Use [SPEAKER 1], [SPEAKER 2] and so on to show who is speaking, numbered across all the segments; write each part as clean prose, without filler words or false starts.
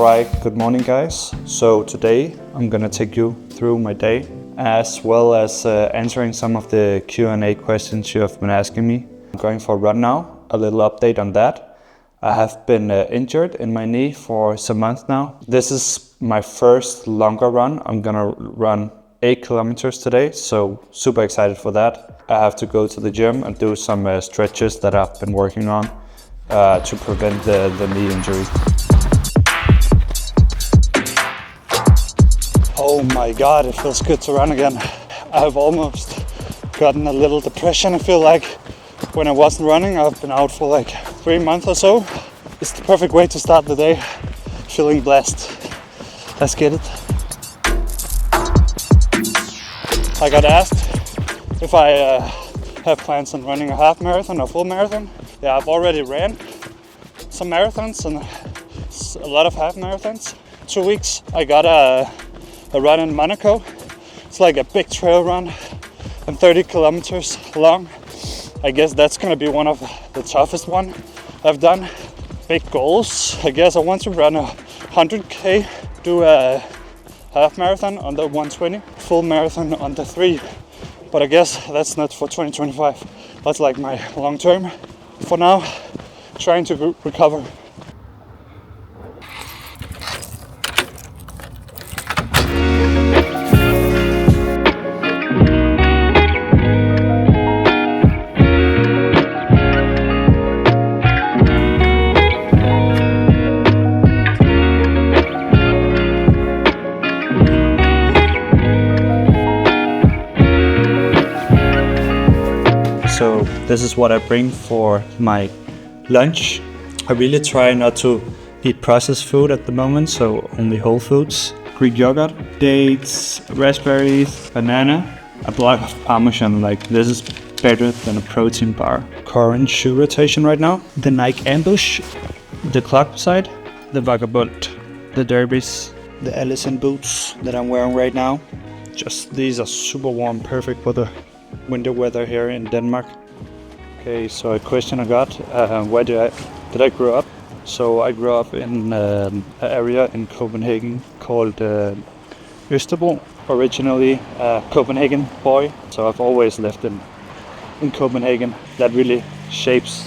[SPEAKER 1] Alright, good morning guys. So today I'm gonna take you through my day as well as answering some of the Q&A questions you have been asking me. I'm going for a run now, a little update on that. I have been injured in my knee for some months now. This is my first longer run. I'm gonna run 8 kilometers today, so super excited for that. I have to go to the gym and do some stretches that I've been working on to prevent the knee injury. Oh my god, it feels good to run again. I've almost gotten a little depression. I feel like when I wasn't running, I've been out for like 3 months or so. It's the perfect way to start the day, feeling blessed. Let's get it. I got asked if I have plans on running a half marathon or full marathon. Yeah, I've already ran some marathons and a lot of half marathons. 2 weeks I got a run in Monaco. It's like a big trail run and 30 kilometers long. I guess that's gonna be one of the toughest one I've done. Big goals. I guess I want to run a 100k, do a half marathon under 120, full marathon under 3. But I guess that's not for 2025. That's like my long term. For now, trying to recover. So this is what I bring for my lunch. I really try not to eat processed food at the moment, so only whole foods. Greek yogurt, dates, raspberries, banana, a block of Parmesan. Like this is better than a protein bar. Current shoe rotation right now. The Nike Ambush, the clock side, the Vagabond, the Derbies, the Allison boots that I'm wearing right now. Just these are super warm, perfect for the winter weather here in Denmark. Okay, so a question I got, where did I grow up? So I grew up in an area in Copenhagen called Østerbro, originally a Copenhagen boy. So I've always lived in Copenhagen. That really shapes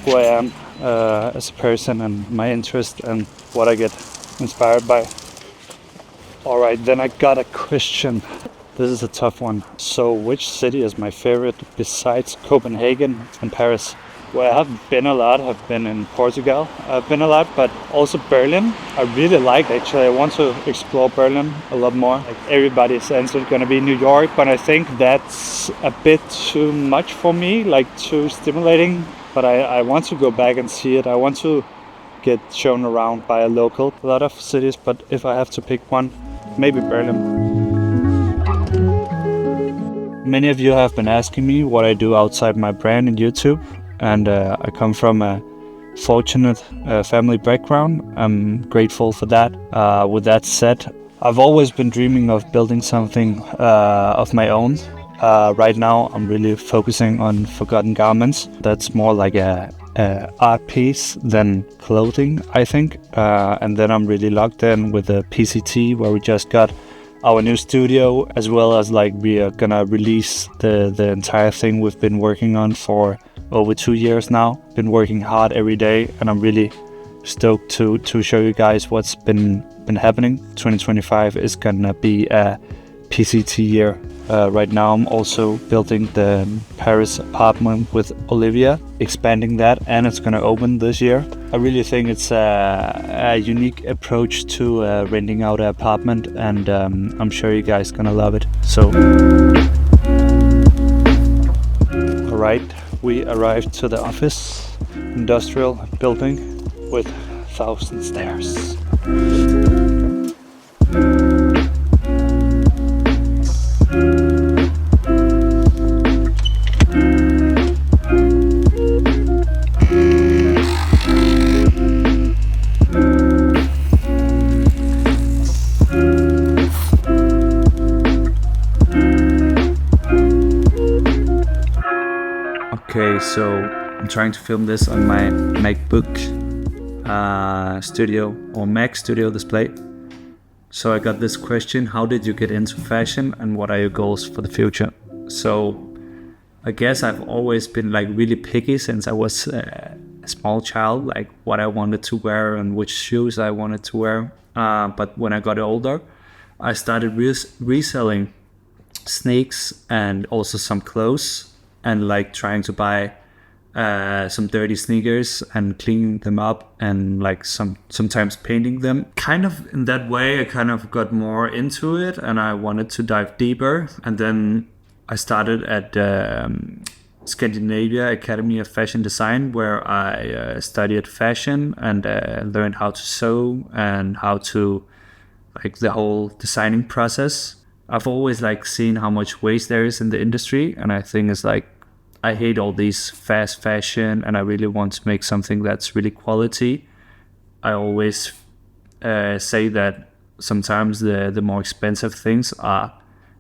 [SPEAKER 1] who I am as a person and my interest and what I get inspired by. Alright, then I got a question. This is a tough one. So which city is my favorite besides Copenhagen and Paris? Well, I have been a lot. I've been in Portugal. I've been a lot, but also Berlin. I really like actually. I want to explore Berlin a lot more. Like everybody's answer gonna be New York, but I think that's a bit too much for me, like too stimulating. But I want to go back and see it. I want to get shown around by a local. A lot of cities, but if I have to pick one, maybe Berlin. Many of you have been asking me what I do outside my brand in YouTube, and I come from a fortunate family background. I'm grateful for that. With that said, I've always been dreaming of building something of my own. Right now I'm really focusing on Forgotten Garments. That's more like a art piece than clothing, I think. And then I'm really locked in with the PCT, where we just got our new studio, as well as like we are gonna release the entire thing we've been working on for over 2 years now. Been working hard every day, and I'm really stoked to show you guys what's been happening. 2025 is gonna be a PCT year. Right now I'm also building the Paris apartment with Olivia, expanding that, and it's gonna open this year. I really think it's a unique approach to renting out an apartment, and I'm sure you guys gonna love it. So, alright, we arrived to the office, industrial building with 1,000 stairs. Okay, so I'm trying to film this on my MacBook. studio or Mac studio display. So I got this question: how did you get into fashion, and what are your goals for the future? So I guess I've always been like really picky since I was a small child, like what I wanted to wear and which shoes I wanted to wear. But when I got older, I started reselling sneaks and also some clothes, and like trying to buy some dirty sneakers and cleaning them up, and like sometimes painting them. Kind of in that way I kind of got more into it, and I wanted to dive deeper. And then I started at Scandinavia Academy of Fashion Design, where I studied fashion and learned how to sew and how to like the whole designing process. I've always like seen how much waste there is in the industry, and I think it's like I hate all these fast fashion, and I really want to make something that's really quality. I always say that sometimes the more expensive things are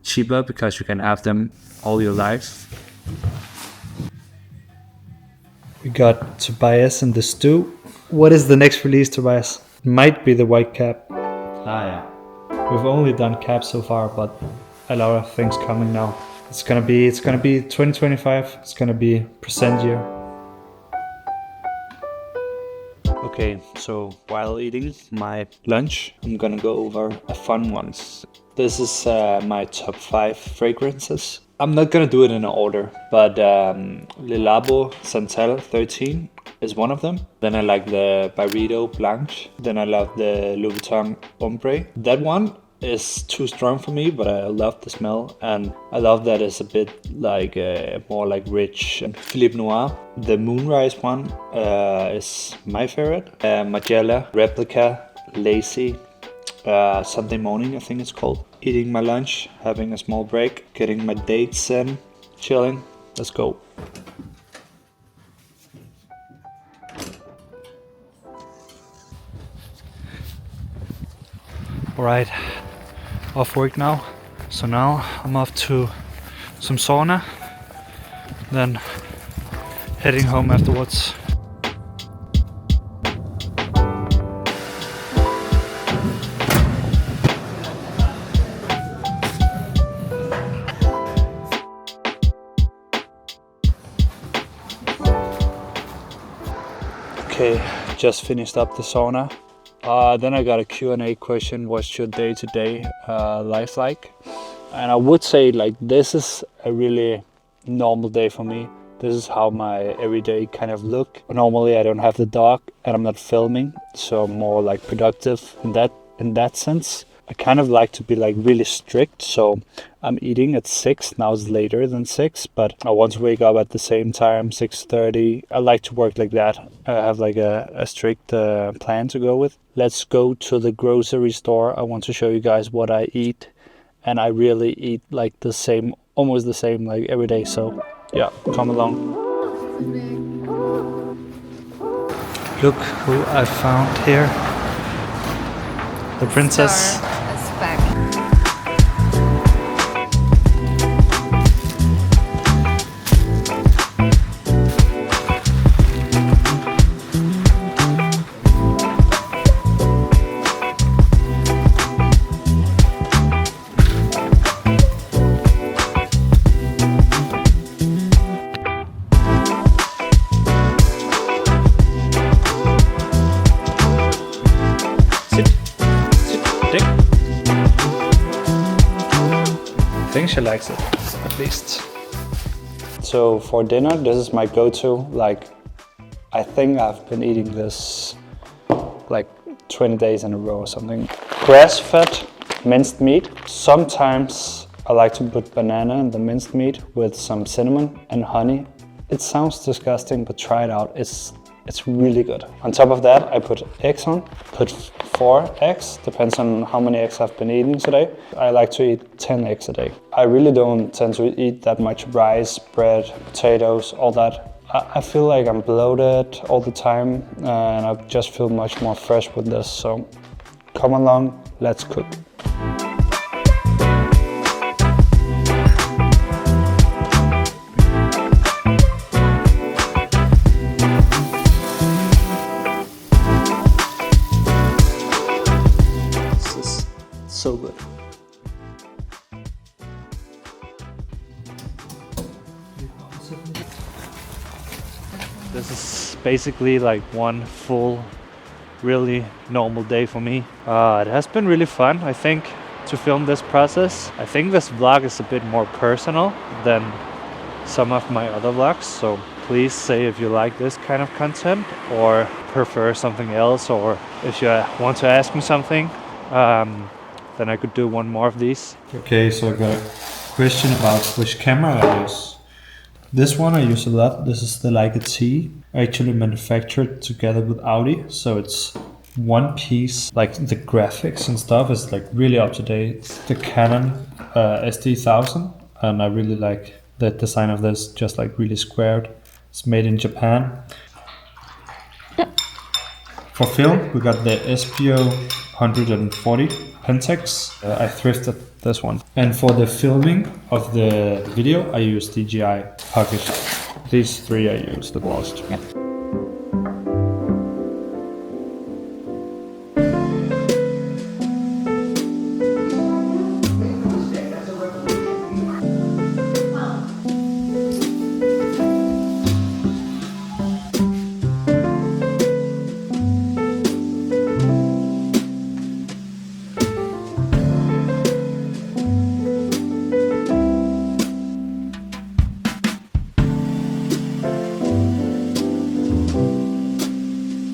[SPEAKER 1] cheaper because you can have them all your life. We got Tobias in the stew. What is the next release, Tobias? Might be the white cap.
[SPEAKER 2] Yeah.
[SPEAKER 1] We've only done caps so far, but a lot of things coming now. It's gonna be 2025. It's gonna be present year. Okay, so while eating my lunch, I'm gonna go over a fun ones. This is my top 5 fragrances. I'm not gonna do it in order, but Le Labo Santal 13 is one of them. Then I like the Byredo Blanche. Then I love the Louis Vuitton Ombre. That one is too strong for me, but I love the smell, and I love that it's a bit like more like rich. Philippe Noir, the Moonrise one is my favorite. Magella Replica Lazy Sunday morning, I think it's called. Eating my lunch, having a small break, getting my dates in, chilling. Let's go. Alright, off work now. So now I'm off to some sauna, then heading home afterwards. Okay, just finished up the sauna. Then I got a Q&A question: what's your day-to-day life like? And I would say like this is a really normal day for me. This is how my everyday kind of look. Normally I don't have the dog and I'm not filming, so I'm more like productive in that sense. I kind of like to be like really strict, so I'm eating at 6. Now it's later than 6, but I want to wake up at the same time, 6:30. I like to work like that. I have like a strict plan to go with. Let's go to the grocery store. I want to show you guys what I eat, and I really eat like the same, almost the same like every day. So yeah, come along. Look who I found here. The princess.
[SPEAKER 3] Back.
[SPEAKER 1] I think she likes it, at least. So for dinner, this is my go-to. Like, I think I've been eating this like 20 days in a row or something. Grass-fed minced meat. Sometimes I like to put banana in the minced meat with some cinnamon and honey. It sounds disgusting, but try it out. It's really good. On top of that, I put eggs on. Put 4 eggs, depends on how many eggs I've been eating today. I like to eat 10 eggs a day. I really don't tend to eat that much rice, bread, potatoes, all that. I feel like I'm bloated all the time, and I just feel much more fresh with this. So come along, let's cook. This is basically like one full, really normal day for me. It has been really fun, I think, to film this process. I think this vlog is a bit more personal than some of my other vlogs, so please say if you like this kind of content or prefer something else, or if you want to ask me something, then I could do one more of these. Okay, so I got a question about which camera I use. This one I use a lot. This is the Leica T, actually manufactured together with Audi, so it's one piece. Like the graphics and stuff is like really up to date. It's the Canon SD1000, and I really like the design of this, just like really squared. It's made in Japan. For film, we got the SPO 140 Pentax. I thrifted this one. And for the filming of the video, I use DJI Pocket. These three I use the most.